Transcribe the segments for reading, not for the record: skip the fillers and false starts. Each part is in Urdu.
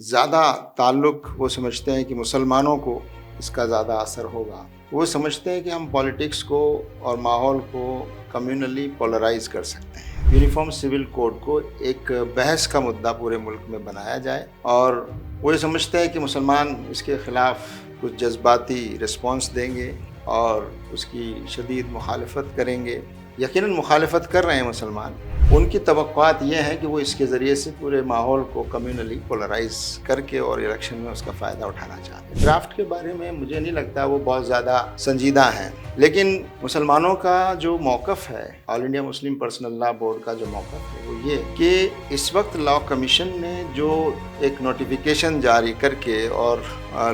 زیادہ تعلق وہ سمجھتے ہیں کہ مسلمانوں کو اس کا زیادہ اثر ہوگا۔ وہ سمجھتے ہیں کہ ہم پولیٹکس کو اور ماحول کو کمیونلی پولرائز کر سکتے ہیں۔ یونیفارم سول کوڈ کو ایک بحث کا مدعا پورے ملک میں بنایا جائے، اور وہ یہ سمجھتے ہیں کہ مسلمان اس کے خلاف کچھ جذباتی رسپانس دیں گے اور اس کی شدید مخالفت کریں گے۔ یقیناً مخالفت کر رہے ہیں مسلمان۔ ان کی توقعات یہ ہیں کہ وہ اس کے ذریعے سے پورے ماحول کو کمیونلی پولرائز کر کے اور الیکشن میں اس کا فائدہ اٹھانا چاہتے ہیں۔ ڈرافٹ کے بارے میں مجھے نہیں لگتا وہ بہت زیادہ سنجیدہ ہیں، لیکن مسلمانوں کا جو موقف ہے، آل انڈیا مسلم پرسنل لا بورڈ کا جو موقف ہے وہ یہ کہ اس وقت لا کمیشن نے جو ایک نوٹیفیکیشن جاری کر کے اور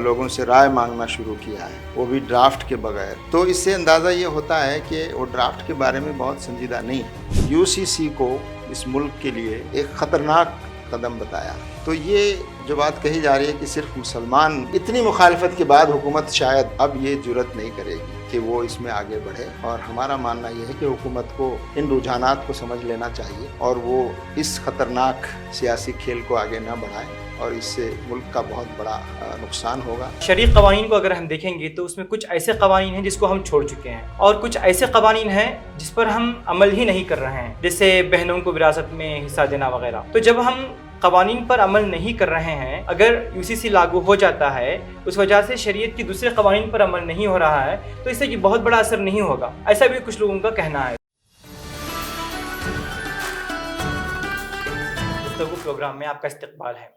لوگوں سے رائے مانگنا شروع کیا ہے، وہ بھی ڈرافٹ کے بغیر، تو اس سے اندازہ یہ ہوتا ہے کہ وہ ڈرافٹ کے بارے میں بہت سنجیدہ نہیں ہے۔ یو سی سی کو اس ملک کے لیے ایک خطرناک قدم بتایا۔ تو یہ جو بات کہی جا رہی ہے کہ صرف مسلمان، اتنی مخالفت کے بعد حکومت شاید اب یہ جرت نہیں کرے گی کہ وہ اس میں آگے بڑھے، اور ہمارا ماننا یہ ہے کہ حکومت کو ان رجحانات کو سمجھ لینا چاہیے اور وہ اس خطرناک سیاسی کھیل کو آگے نہ بڑھائیں، اور اس سے ملک کا بہت بڑا نقصان ہوگا۔ شرعی قوانین کو اگر ہم دیکھیں گے تو اس میں کچھ ایسے قوانین ہیں جس کو ہم چھوڑ چکے ہیں، اور کچھ ایسے قوانین ہیں جس پر ہم عمل ہی نہیں کر رہے ہیں، جیسے بہنوں کو وراثت میں حصہ دینا وغیرہ۔ تو جب ہم قوانین پر عمل نہیں کر رہے ہیں، اگر یو سی سی لاگو ہو جاتا ہے، اس وجہ سے شریعت کی دوسرے قوانین پر عمل نہیں ہو رہا ہے، تو اس سے بہت بڑا اثر نہیں ہوگا، ایسا بھی کچھ لوگوں کا کہنا ہے۔ گفتگو پروگرام میں آپ کا استقبال ہے۔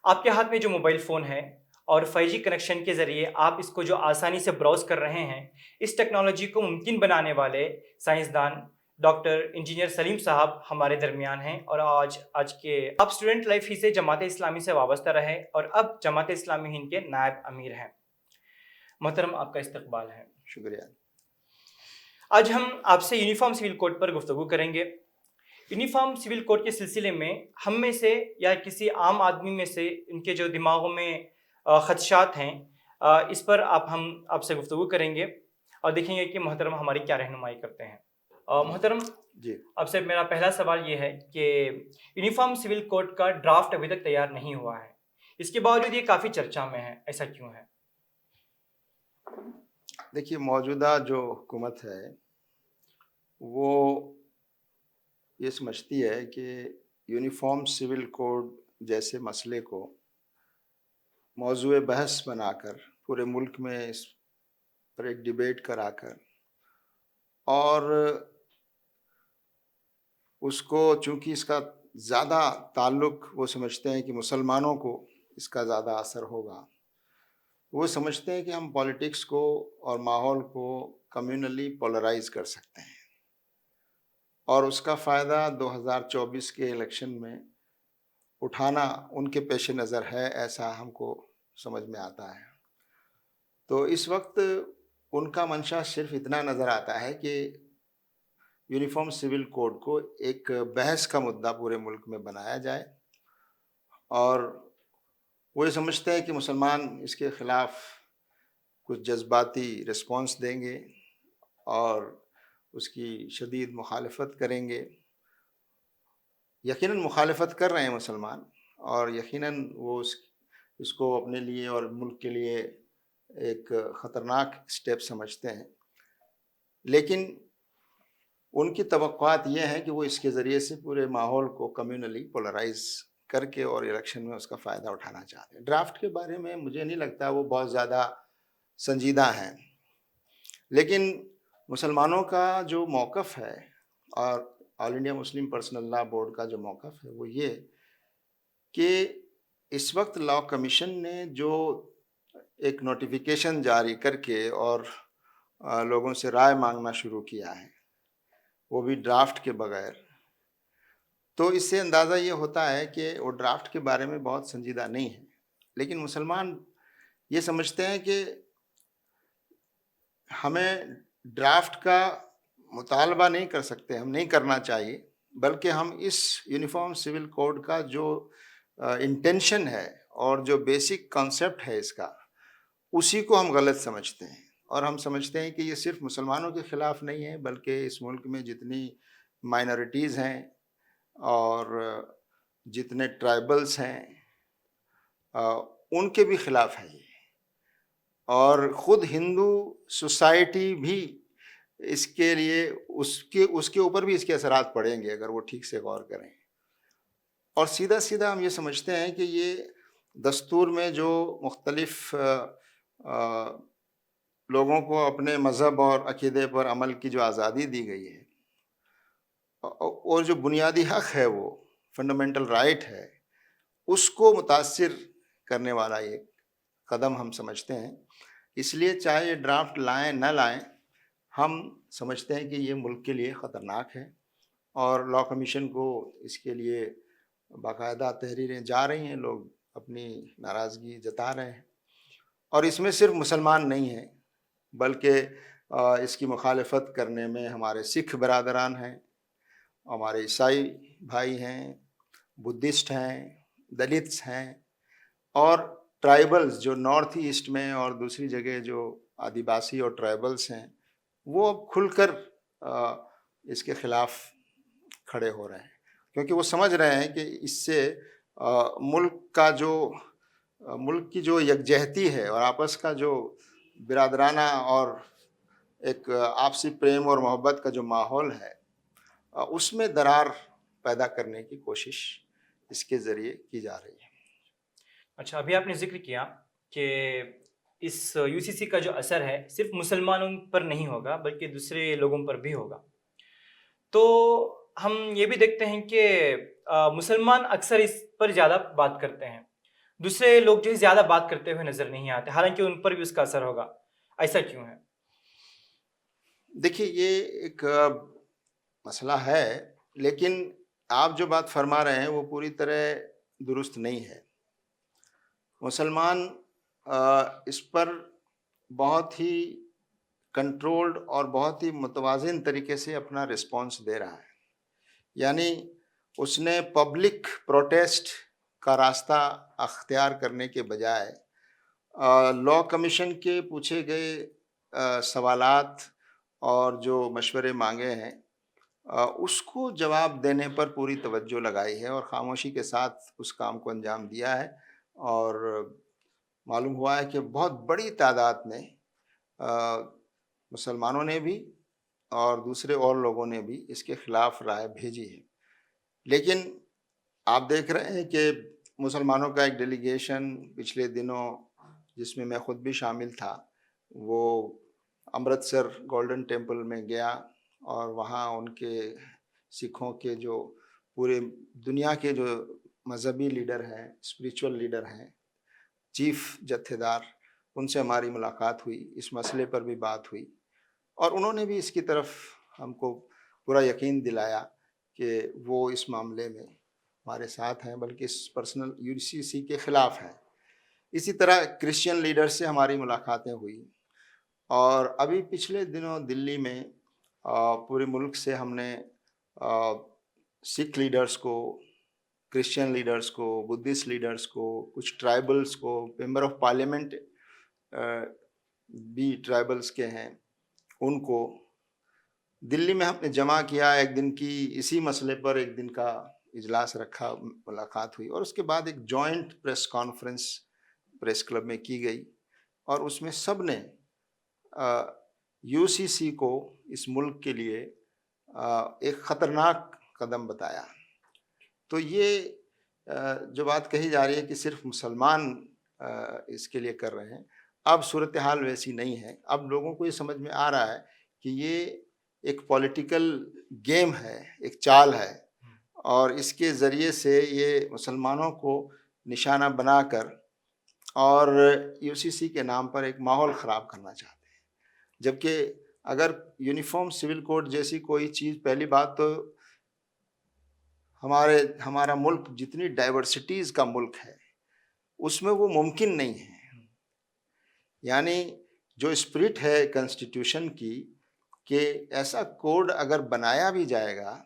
آپ کے ہاتھ میں جو موبائل فون ہے اور 5G کنیکشن کے ذریعے آپ اس کو جو آسانی سے براؤز کر رہے ہیں، اس ٹیکنالوجی کو ممکن بنانے والے سائنسدان ڈاکٹر انجینئر سلیم صاحب ہمارے درمیان ہیں، اور آج کے آپ اسٹوڈنٹ لائف ہی سے جماعت اسلامی سے وابستہ رہے اور اب جماعت اسلامی ہند کے نائب امیر ہیں۔ محترم، آپ کا استقبال ہے۔ شکریہ۔ آج ہم آپ سے یونیفارم سول کوڈ پر گفتگو کریں گے۔ یونیفارم سول کوڈ کے سلسلے میں ہم میں سے یا کسی عام آدمی میں سے ان کے جو دماغوں میں خدشات ہیں، اس پر آپ سے گفتگو کریں گے اور دیکھیں گے کہ محترم ہماری کیا رہنمائی کرتے ہیں۔ محترم جی، آپ سے میرا پہلا سوال یہ ہے کہ یونیفارم سول کوڈ کا ڈرافٹ ابھی تک تیار نہیں ہوا ہے، اس کے باوجود یہ کافی چرچا میں ہے، ایسا کیوں ہے؟ دیکھیے، موجودہ جو حکومت ہے وہ یہ سمجھتی ہے کہ یونیفارم سول کوڈ جیسے مسئلے کو موضوع بحث بنا کر پورے ملک میں اس پر ایک ڈیبیٹ کرا کر، اور اس کو چونکہ اس کا زیادہ تعلق وہ سمجھتے ہیں کہ مسلمانوں کو اس کا زیادہ اثر ہوگا، وہ سمجھتے ہیں کہ ہم پولیٹکس کو اور ماحول کو کمیونلی پولرائز کر سکتے ہیں، اور اس کا فائدہ 2024 کے الیکشن میں اٹھانا ان کے پیش نظر ہے، ایسا ہم کو سمجھ میں آتا ہے۔ تو اس وقت ان کا منشا صرف اتنا نظر آتا ہے کہ یونیفارم سول کوڈ کو ایک بحث کا مدعا پورے ملک میں بنایا جائے، اور وہ یہ سمجھتے ہیں کہ مسلمان اس کے خلاف کچھ جذباتی رسپانس دیں گے اور اس کی شدید مخالفت کریں گے۔ یقیناً مخالفت کر رہے ہیں مسلمان، اور یقیناً وہ اس کو اپنے لیے اور ملک کے لیے ایک خطرناک اسٹیپ سمجھتے ہیں، لیکن ان کی توقعات یہ ہیں کہ وہ اس کے ذریعے سے پورے ماحول کو کمیونلی پولرائز کر کے اور الیکشن میں اس کا فائدہ اٹھانا چاہتے ہیں۔ ڈرافٹ کے بارے میں مجھے نہیں لگتا وہ بہت زیادہ سنجیدہ ہیں، لیکن مسلمانوں کا جو موقف ہے، اور آل انڈیا مسلم پرسنل لا بورڈ کا جو موقف ہے وہ یہ کہ اس وقت لا کمیشن نے جو ایک نوٹیفیکیشن جاری کر کے اور لوگوں سے رائے مانگنا شروع کیا ہے، وہ بھی ڈرافٹ کے بغیر، تو اس سے اندازہ یہ ہوتا ہے کہ وہ ڈرافٹ کے بارے میں بہت سنجیدہ نہیں ہے، لیکن مسلمان یہ سمجھتے ہیں کہ ہمیں ڈرافٹ کا مطالبہ نہیں کر سکتے، ہم نہیں کرنا چاہیے، بلکہ ہم اس یونیفارم سول کوڈ کا جو انٹینشن ہے اور جو بیسک کانسیپٹ ہے اس کا، اسی کو ہم غلط سمجھتے ہیں، اور ہم سمجھتے ہیں کہ یہ صرف مسلمانوں کے خلاف نہیں ہے، بلکہ اس ملک میں جتنی مائنورٹیز ہیں اور جتنے ٹرائبلز ہیں ان کے بھی خلاف ہے یہ، اور خود ہندو سوسائٹی بھی اس کے لیے اس کے اوپر بھی اس کے اثرات پڑیں گے اگر وہ ٹھیک سے غور کریں. اور سیدھا سیدھا ہم یہ سمجھتے ہیں کہ یہ دستور میں جو مختلف لوگوں کو اپنے مذہب اور عقیدے پر عمل کی جو آزادی دی گئی ہے، اور جو بنیادی حق ہے، وہ فنڈامنٹل رائٹ ہے، اس کو متاثر کرنے والا ایک قدم ہم سمجھتے ہیں. اس لیے چاہے یہ ڈرافٹ لائیں نہ لائیں، ہم سمجھتے ہیں کہ یہ ملک کے لیے خطرناک ہے، اور لا کمیشن کو اس کے لیے باقاعدہ تحریریں جا رہی ہیں، لوگ اپنی ناراضگی جتا رہے ہیں. اور اس میں صرف مسلمان نہیں ہیں، بلکہ اس کی مخالفت کرنے میں ہمارے سکھ برادران ہیں، ہمارے عیسائی بھائی ہیں، بدھسٹ ہیں، دلتس ہیں، اور ٹرائبلز جو نارتھ ایسٹ میں اور دوسری جگہ جو آدیواسی اور ٹرائبلز ہیں، وہ اب کھل کر اس کے خلاف کھڑے ہو رہے ہیں، کیونکہ وہ سمجھ رہے ہیں کہ اس سے ملک کی جو یکجہتی ہے اور آپس کا جو برادرانہ اور ایک آپسی پریم اور محبت کا جو ماحول ہے، اس میں درار پیدا کرنے کی کوشش اس کے ذریعے کی جا رہی ہے. اچھا، ابھی آپ نے ذکر کیا کہ اس یو سی سی کا جو اثر ہے صرف مسلمانوں پر نہیں ہوگا بلکہ دوسرے لوگوں پر بھی ہوگا. تو ہم یہ بھی دیکھتے ہیں کہ مسلمان اکثر اس پر زیادہ بات کرتے ہیں، دوسرے لوگ جو ہے زیادہ بات کرتے ہوئے نظر نہیں آتے، حالانکہ ان پر بھی اس کا اثر ہوگا. ایسا کیوں ہے؟ دیکھیے، یہ ایک مسئلہ ہے، لیکن آپ جو بات فرما رہے ہیں وہ پوری طرح درست نہیں ہے. مسلمان اس پر بہت ہی کنٹرولڈ اور بہت ہی متوازن طریقے سے اپنا رسپانس دے رہا ہے. یعنی اس نے پبلک پروٹیسٹ کا راستہ اختیار کرنے کے بجائے لا کمیشن کے پوچھے گئے سوالات اور جو مشورے مانگے ہیں، اس کو جواب دینے پر پوری توجہ لگائی ہے اور خاموشی کے ساتھ اس کام کو انجام دیا ہے. اور معلوم ہوا ہے کہ بہت بڑی تعداد میں مسلمانوں نے بھی اور دوسرے اور لوگوں نے بھی اس کے خلاف رائے بھیجی ہے. لیکن آپ دیکھ رہے ہیں کہ مسلمانوں کا ایک ڈیلیگیشن پچھلے دنوں، جس میں خود بھی شامل تھا، وہ امرتسر گولڈن ٹیمپل میں گیا، اور وہاں ان کے سکھوں کے جو پورے دنیا کے جو مذہبی لیڈر ہیں، اسپریچول لیڈر ہیں، چیف جتھے دار، ان سے ہماری ملاقات ہوئی، اس مسئلے پر بھی بات ہوئی، اور انہوں نے بھی اس کی طرف ہم کو پورا یقین دلایا کہ وہ اس معاملے میں ہمارے ساتھ ہیں، بلکہ اس پرسنل یو سی سی کے خلاف ہیں. اسی طرح کرسچین لیڈر سے ہماری ملاقاتیں ہوئی، اور ابھی پچھلے دنوں دلی میں پورے ملک سے ہم نے سکھ لیڈرز کو، کرسچین لیڈرز کو، بدھسٹ لیڈرز کو، کچھ ٹرائبلز کو، ممبر آف پارلیمنٹ بھی ٹرائبلز کے ہیں، ان کو دلی میں ہم نے جمع کیا. ایک دن کی اسی مسئلے پر ایک دن کا اجلاس رکھا، ملاقات ہوئی، اور اس کے بعد ایک joint press conference press club میں کی گئی، اور اس میں سب نے یو سی سی کو اس ملک کے لیے ایک خطرناک قدم بتایا. تو یہ جو بات کہی جا رہی ہے کہ صرف مسلمان اس کے لیے کر رہے ہیں، اب صورتحال ویسی نہیں ہے. اب لوگوں کو یہ سمجھ میں آ رہا ہے کہ یہ ایک پولیٹیکل گیم ہے، ایک چال ہے، اور اس کے ذریعے سے یہ مسلمانوں کو نشانہ بنا کر اور یو سی سی کے نام پر ایک ماحول خراب کرنا چاہتے ہیں. جبکہ اگر یونیفارم سول کوڈ جیسی کوئی چیز، پہلی بات تو ہمارا ملک جتنی ڈائیورسٹیز کا ملک ہے، اس میں وہ ممکن نہیں ہے. یعنی جو اسپرٹ ہے کنسٹیٹیوشن کی، کہ ایسا کوڈ اگر بنایا بھی جائے گا،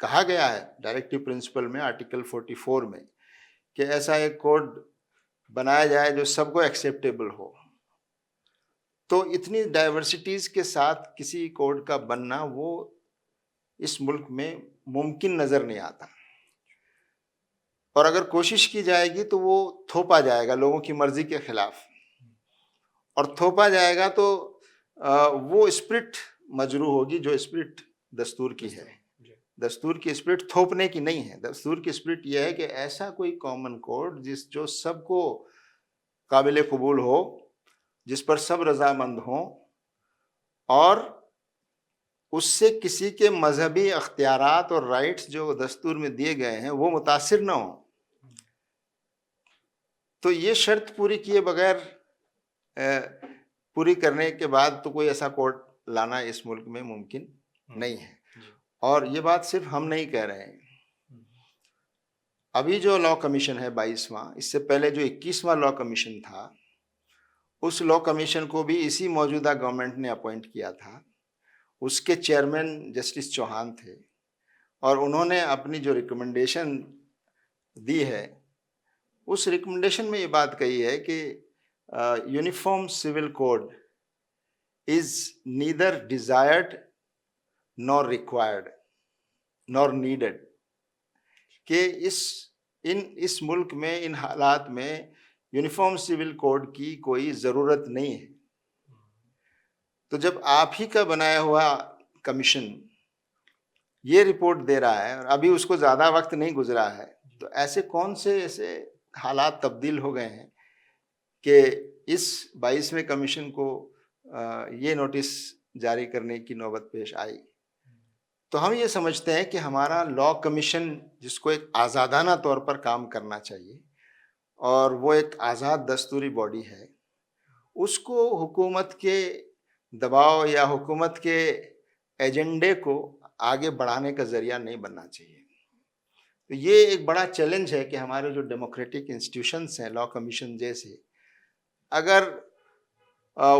کہا گیا ہے ڈائریکٹو پرنسپل میں آرٹیکل 44 میں کہ ایسا ایک کوڈ بنایا جائے جو سب کو ایکسیپٹیبل ہو، تو اتنی ڈائیورسٹیز کے ساتھ کسی کوڈ کا بننا وہ اس ملک میں ممکن نظر نہیں آتا. اور اگر کوشش کی جائے گی تو وہ تھوپا جائے گا لوگوں کی مرضی کے خلاف، اور تھوپا جائے گا تو وہ اسپرٹ مجروح ہوگی جو اسپرٹ دستور کی ہے۔ دستور کی اسپرٹ تھوپنے کی نہیں ہے، دستور کی اسپرٹ یہ ہے کہ ایسا کوئی کامن کوڈ جو سب کو قابل قبول ہو، جس پر سب رضامند ہوں، اور اس سے کسی کے مذہبی اختیارات اور رائٹس جو دستور میں دیے گئے ہیں وہ متاثر نہ ہوں۔ تو یہ شرط پوری کیے بغیر پوری کرنے کے بعد تو کوئی ایسا کوڈ لانا اس ملک میں ممکن نہیں ہے۔ اور یہ بات صرف ہم نہیں کہہ رہے ہیں، ابھی جو لا کمیشن ہے 22واں، اس سے پہلے جو 21واں لا کمیشن تھا، اس لا کمیشن کو بھی اسی موجودہ گورنمنٹ نے اپوائنٹ کیا تھا۔ اس کے چیئرمین جسٹس چوہان تھے، اور انہوں نے اپنی جو ریکمنڈیشن دی ہے، اس ریکمنڈیشن میں یہ بات کہی ہے کہ uniform civil code is neither desired nor required nor needed, کہ اس ملک میں ان حالات میں یونیفارم سول کوڈ کی کوئی ضرورت نہیں ہے۔ تو جب آپ ہی کا بنایا ہوا کمیشن یہ رپورٹ دے رہا ہے، اور ابھی اس کو زیادہ وقت نہیں گزرا ہے، تو ایسے کون سے ایسے حالات تبدیل ہو گئے ہیں کہ اس 22ویں کمیشن کو یہ نوٹس جاری کرنے کی نوبت پیش آئی؟ تو ہم یہ سمجھتے ہیں کہ ہمارا لا کمیشن، جس کو ایک آزادانہ طور پر کام کرنا چاہیے، اور وہ ایک آزاد دستوری باڈی ہے، اس کو حکومت کے دباؤ یا حکومت کے ایجنڈے کو آگے بڑھانے کا ذریعہ نہیں بننا چاہیے۔ تو یہ ایک بڑا چیلنج ہے کہ ہمارے جو ڈیموکریٹک انسٹیٹیوشنس ہیں، لا کمیشن جیسے، اگر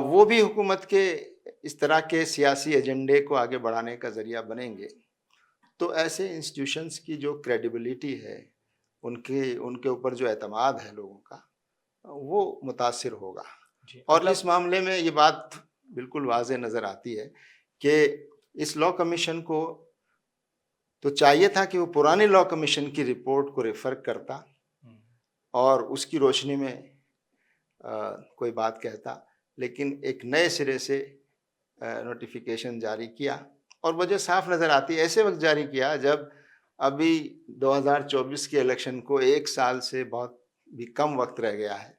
وہ بھی حکومت کے اس طرح کے سیاسی ایجنڈے کو آگے بڑھانے کا ذریعہ بنیں گے، تو ایسے انسٹیٹیوشنس کی جو کریڈیبلٹی ہے، ان کے اوپر جو اعتماد ہے لوگوں کا، وہ متاثر ہوگا۔ اور اس معاملے میں یہ بات بالکل واضح نظر آتی ہے کہ اس لا کمیشن کو تو چاہیے تھا کہ وہ پرانے لا کمیشن کی رپورٹ کو ریفر کرتا اور اس کی روشنی میں کوئی بات کہتا، لیکن ایک نئے سرے سے نوٹیفیکیشن جاری کیا، اور وجہ صاف نظر آتی ہے، ایسے وقت جاری کیا جب ابھی 2024 کے الیکشن کو 1 سال سے بہت بھی کم وقت رہ گیا ہے۔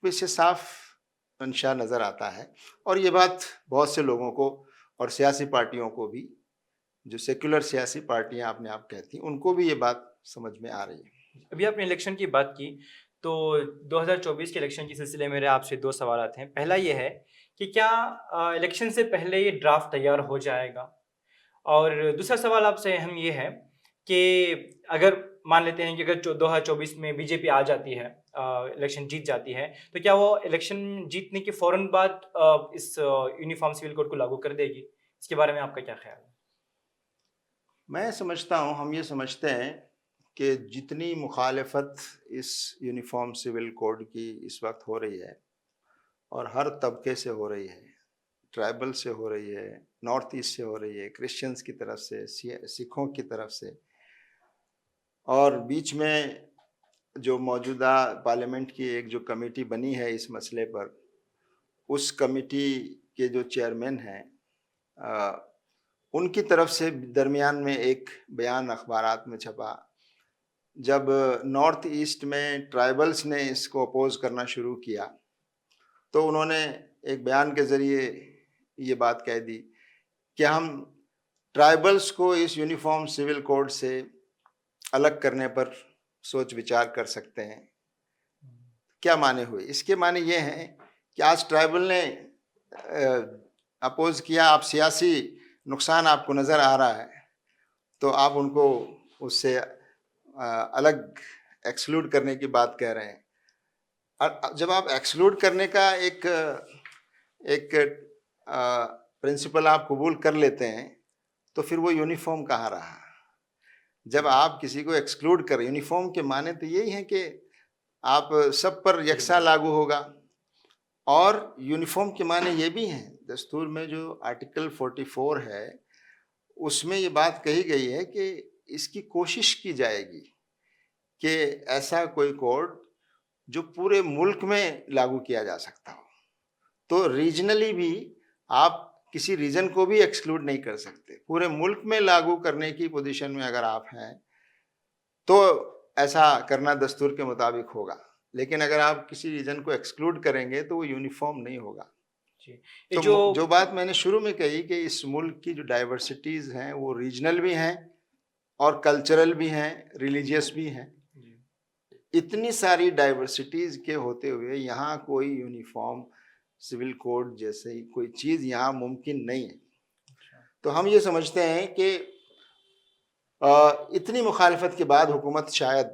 تو اس سے صاف منشا نظر آتا ہے، اور یہ بات بہت سے لوگوں کو اور سیاسی پارٹیوں کو بھی، جو سیکولر سیاسی پارٹیاں اپنے آپ کہتی ہیں، ان کو بھی یہ بات سمجھ میں آ رہی ہے۔ ابھی آپ نے الیکشن کی بات کی، تو 2024 کے الیکشن کے سلسلے میں میرے آپ سے 2 سوالات ہیں۔ پہلا یہ ہے کہ کیا الیکشن سے پہلے یہ ڈرافٹ تیار ہو جائے گا؟ اور دوسرا سوال آپ سے اہم یہ ہے کہ اگر مان لیتے ہیں کہ اگر 2024 میں بی جے پی آ جاتی ہے، الیکشن جیت جاتی ہے، تو کیا وہ الیکشن جیتنے کے فوراً بعد اس یونیفارم سول کوڈ کو لاگو کر دے گی؟ اس کے بارے میں آپ کا کیا خیال ہے؟ میں سمجھتا ہوں، ہم یہ سمجھتے ہیں کہ جتنی مخالفت اس یونیفارم سول کوڈ کی اس وقت ہو رہی ہے، اور ہر طبقے سے ہو رہی ہے، ٹرائبل سے ہو رہی ہے، نارتھ ایسٹ سے ہو رہی ہے، کرسچنز کی طرف سے، سکھوں کی طرف سے، اور بیچ میں جو موجودہ پارلیمنٹ کی ایک جو کمیٹی بنی ہے اس مسئلے پر، اس کمیٹی کے جو چیئرمین ہیں، ان کی طرف سے درمیان میں ایک بیان اخبارات میں چھپا، جب نارتھ ایسٹ میں ٹرائبلز نے اس کو اپوز کرنا شروع کیا، تو انہوں نے ایک بیان کے ذریعے یہ بات کہہ دی کہ ہم ٹرائبلز کو اس یونیفارم سول کوڈ سے الگ کرنے پر سوچ وچار کر سکتے ہیں۔ کیا معنی ہوئے؟ اس کے معنی یہ ہیں کہ آج ٹرائبل نے اپوز کیا، آپ سیاسی نقصان آپ کو نظر آ رہا ہے، تو آپ ان کو اس سے الگ ایکسکلوڈ کرنے کی بات کہہ رہے ہیں۔ اور جب آپ ایکسکلوڈ کرنے کا ایک پرنسپل آپ قبول کر لیتے ہیں، تو پھر وہ یونیفارم کہاں رہا؟ جب آپ کسی کو ایکسکلوڈ کریں، یونیفارم کے معنی تو یہی ہیں کہ آپ سب پر یکساں لاگو ہوگا، اور یونیفارم کے معنی یہ بھی ہیں، دستور میں جو آرٹیکل 44 ہے، اس میں یہ بات کہی گئی ہے کہ اس کی کوشش کی جائے گی کہ ایسا کوئی کوڈ جو پورے ملک میں لاگو کیا جا سکتا ہو. تو ریجنلی بھی آپ کسی ریجن کو بھی ایکسکلوڈ نہیں کر سکتے. پورے ملک میں لاگو کرنے کی پوزیشن میں اگر آپ ہیں تو ایسا کرنا دستور کے مطابق ہوگا. لیکن اگر آپ کسی ریجن کو ایکسکلوڈ کریں گے تو وہ یونیفارم نہیں ہوگا. جی تو جو جو بات میں نے شروع میں کہی کہ اس ملک کی جو ڈائیورسٹیز ہیں وہ ریجنل بھی ہیں اور کلچرل بھی ہیں, ریلیجیس بھی ہیں. جی اتنی ساری ڈائیورسٹیز کے ہوتے ہوئے یہاں کوئی یونیفارم سول کوڈ جیسے کوئی چیز یہاں ممکن نہیں ہے. اچھا تو ہم یہ سمجھتے ہیں کہ اتنی مخالفت کے بعد حکومت شاید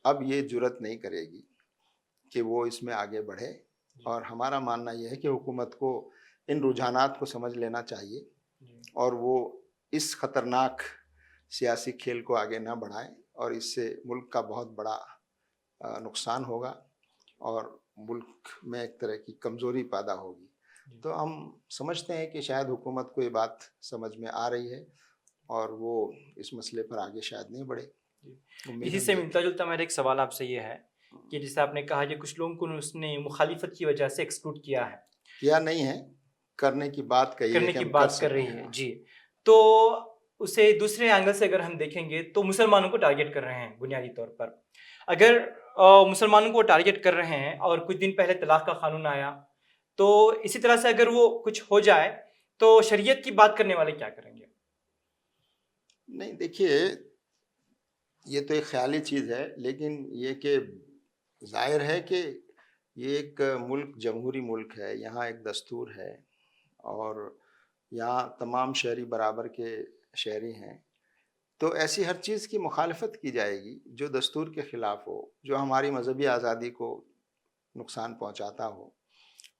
اب یہ جرت نہیں کرے گی کہ وہ اس میں آگے بڑھے. اور ہمارا ماننا یہ ہے کہ حکومت کو ان رجحانات کو سمجھ لینا چاہیے اور وہ اس خطرناک سیاسی کھیل کو آگے نہ بڑھائیں, اور اس سے ملک کا بہت بڑا نقصان ہوگا اور ملک میں ایک طرح کی کمزوری پیدا ہوگی. تو ہم سمجھتے ہیں کہ شاید حکومت کو یہ بات سمجھ میں آ رہی ہے اور وہ اس مسئلے پر آگے شاید نہیں بڑھے. اسی سے ملتا جلتا میرا ایک سوال آپ سے یہ ہے کہ جیسے آپ نے کہا کہ کچھ لوگوں کو اس نے مخالفت کی وجہ سے ایکسکلوڈ کیا ہے, کیا نہیں ہے, کرنے کی بات کہی ہے کرنے کہ کی ہم بات کر رہی ہے. جی تو اسے دوسرے اینگل سے اگر ہم دیکھیں گے تو مسلمانوں کو ٹارگیٹ کر رہے ہیں بنیادی طور پر. اگر مسلمانوں کو ٹارگیٹ کر رہے ہیں اور کچھ دن پہلے طلاق کا قانون آیا, تو اسی طرح سے اگر وہ کچھ ہو جائے تو شریعت کی بات کرنے والے کیا کریں گے؟ نہیں دیکھیے, یہ تو ایک خیالی چیز ہے, لیکن یہ کہ ظاہر ہے کہ یہ ایک ملک جمہوری ملک ہے, یہاں ایک دستور ہے اور یہاں تمام شہری برابر کے شہری ہیں. تو ایسی ہر چیز کی مخالفت کی جائے گی جو دستور کے خلاف ہو, جو ہماری مذہبی آزادی کو نقصان پہنچاتا ہو.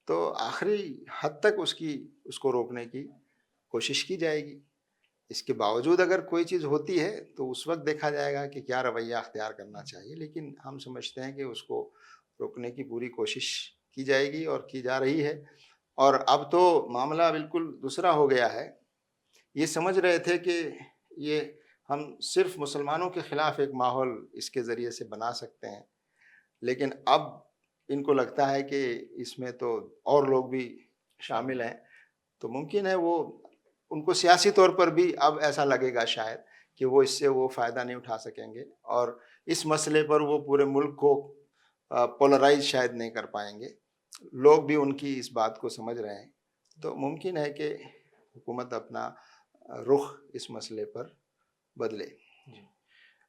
تو آخری حد تک اس کو روکنے کی کوشش کی جائے گی. اس کے باوجود اگر کوئی چیز ہوتی ہے تو اس وقت دیکھا جائے گا کہ کیا رویہ اختیار کرنا چاہیے. لیکن ہم سمجھتے ہیں کہ اس کو روکنے کی پوری کوشش کی جائے گی اور کی جا رہی ہے. اور اب تو معاملہ بالکل دوسرا ہو گیا ہے. یہ سمجھ رہے تھے کہ یہ ہم صرف مسلمانوں کے خلاف ایک ماحول اس کے ذریعے سے بنا سکتے ہیں, لیکن اب ان کو لگتا ہے کہ اس میں تو اور لوگ بھی شامل ہیں. تو ممکن ہے وہ ان کو سیاسی طور پر بھی اب ایسا لگے گا شاید کہ وہ اس سے وہ فائدہ نہیں اٹھا سکیں گے اور اس مسئلے پر وہ پورے ملک کو پولرائز شاید نہیں کر پائیں گے. لوگ بھی ان کی اس بات کو سمجھ رہے ہیں. تو ممکن ہے کہ حکومت اپنا رخ اس مسئلے پر بدلے.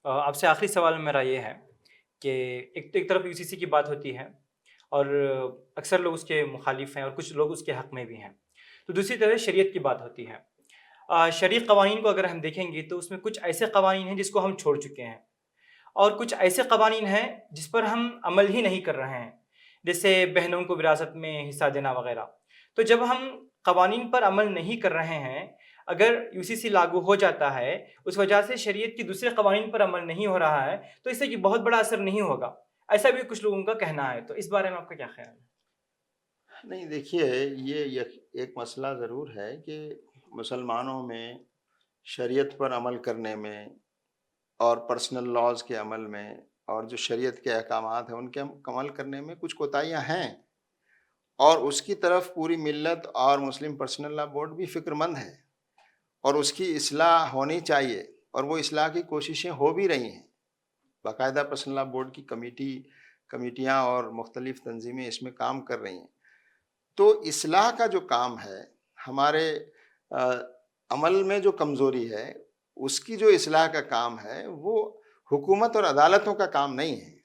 آپ سے آخری سوال میرا یہ ہے کہ ایک طرف UCC کی بات ہوتی ہے اور اکثر لوگ اس کے مخالف ہیں اور کچھ لوگ اس کے حق میں بھی ہیں, تو دوسری طرف شریعت کی بات ہوتی ہے. شرعی قوانین کو اگر ہم دیکھیں گے تو اس میں کچھ ایسے قوانین ہیں جس کو ہم چھوڑ چکے ہیں اور کچھ ایسے قوانین ہیں جس پر ہم عمل ہی نہیں کر رہے ہیں, جیسے بہنوں کو وراثت میں حصہ دینا وغیرہ. تو جب ہم قوانین پر عمل نہیں کر رہے ہیں, اگر UCC لاگو ہو جاتا ہے, اس وجہ سے شریعت کی دوسرے قوانین پر عمل نہیں ہو رہا ہے, تو اس سے بہت بڑا اثر نہیں ہوگا, ایسا بھی کچھ لوگوں کا کہنا ہے. تو اس بارے میں آپ کا کیا خیال ہے؟ نہیں دیکھیے, یہ ایک مسئلہ ضرور ہے کہ مسلمانوں میں شریعت پر عمل کرنے میں اور پرسنل لاز کے عمل میں اور جو شریعت کے احکامات ہیں ان کے عمل کرنے میں کچھ کوتاہیاں ہیں, اور اس کی طرف پوری ملت اور مسلم پرسنل لا بورڈ بھی فکر مند ہے اور اس کی اصلاح ہونی چاہیے, اور وہ اصلاح کی کوششیں ہو بھی رہی ہیں. باقاعدہ پرسنل لا بورڈ کی کمیٹیاں اور مختلف تنظیمیں اس میں کام کر رہی ہیں. تو اصلاح کا جو کام ہے, ہمارے عمل میں جو کمزوری ہے اس کی جو اصلاح کا کام ہے, وہ حکومت اور عدالتوں کا کام نہیں ہے.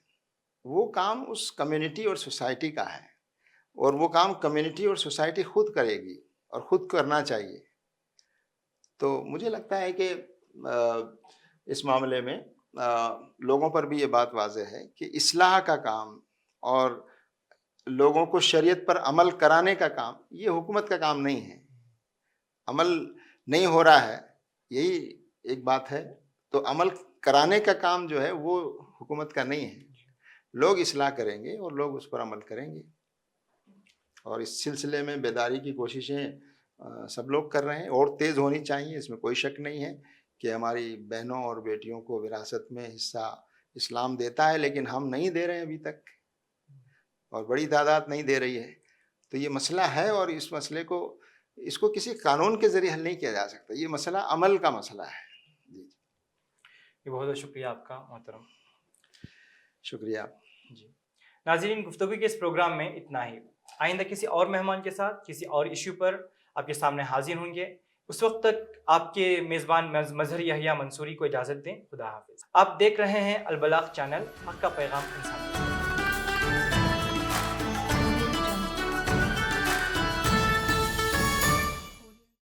وہ کام اس کمیونٹی اور سوسائٹی کا ہے, اور وہ کام کمیونٹی اور سوسائٹی خود کرے گی اور خود کرنا چاہیے. تو مجھے لگتا ہے کہ اس معاملے میں لوگوں پر بھی یہ بات واضح ہے کہ اصلاح کا کام اور لوگوں کو شریعت پر عمل کرانے کا کام یہ حکومت کا کام نہیں ہے. عمل نہیں ہو رہا ہے, یہی ایک بات ہے. تو عمل کرانے کا کام جو ہے وہ حکومت کا نہیں ہے. لوگ اصلاح کریں گے اور لوگ اس پر عمل کریں گے, اور اس سلسلے میں بیداری کی کوششیں سب لوگ کر رہے ہیں اور تیز ہونی چاہیے. اس میں کوئی شک نہیں ہے کہ ہماری بہنوں اور بیٹیوں کو وراثت میں حصہ اسلام دیتا ہے لیکن ہم نہیں دے رہے ہیں ابھی تک، اور بڑی تعداد نہیں دے رہی ہے. تو یہ مسئلہ ہے، اور اس مسئلے کو کسی قانون کے ذریعے حل نہیں کیا جا سکتا. یہ مسئلہ عمل کا مسئلہ ہے. جی بہت بہت شکریہ آپ کا محترم. شکریہ. جی ناظرین، گفتگو کے اس پروگرام میں اتنا ہی. آئندہ کسی اور مہمان کے ساتھ کسی اور ایشو پر آپ کے سامنے حاضر ہوں گے. اس وقت تک آپ کے میزبان مظہر یحییٰ منصوری کو اجازت دیں. خدا حافظ. آپ دیکھ رہے ہیں البلاغ چینل، حق کا پیغام انسان.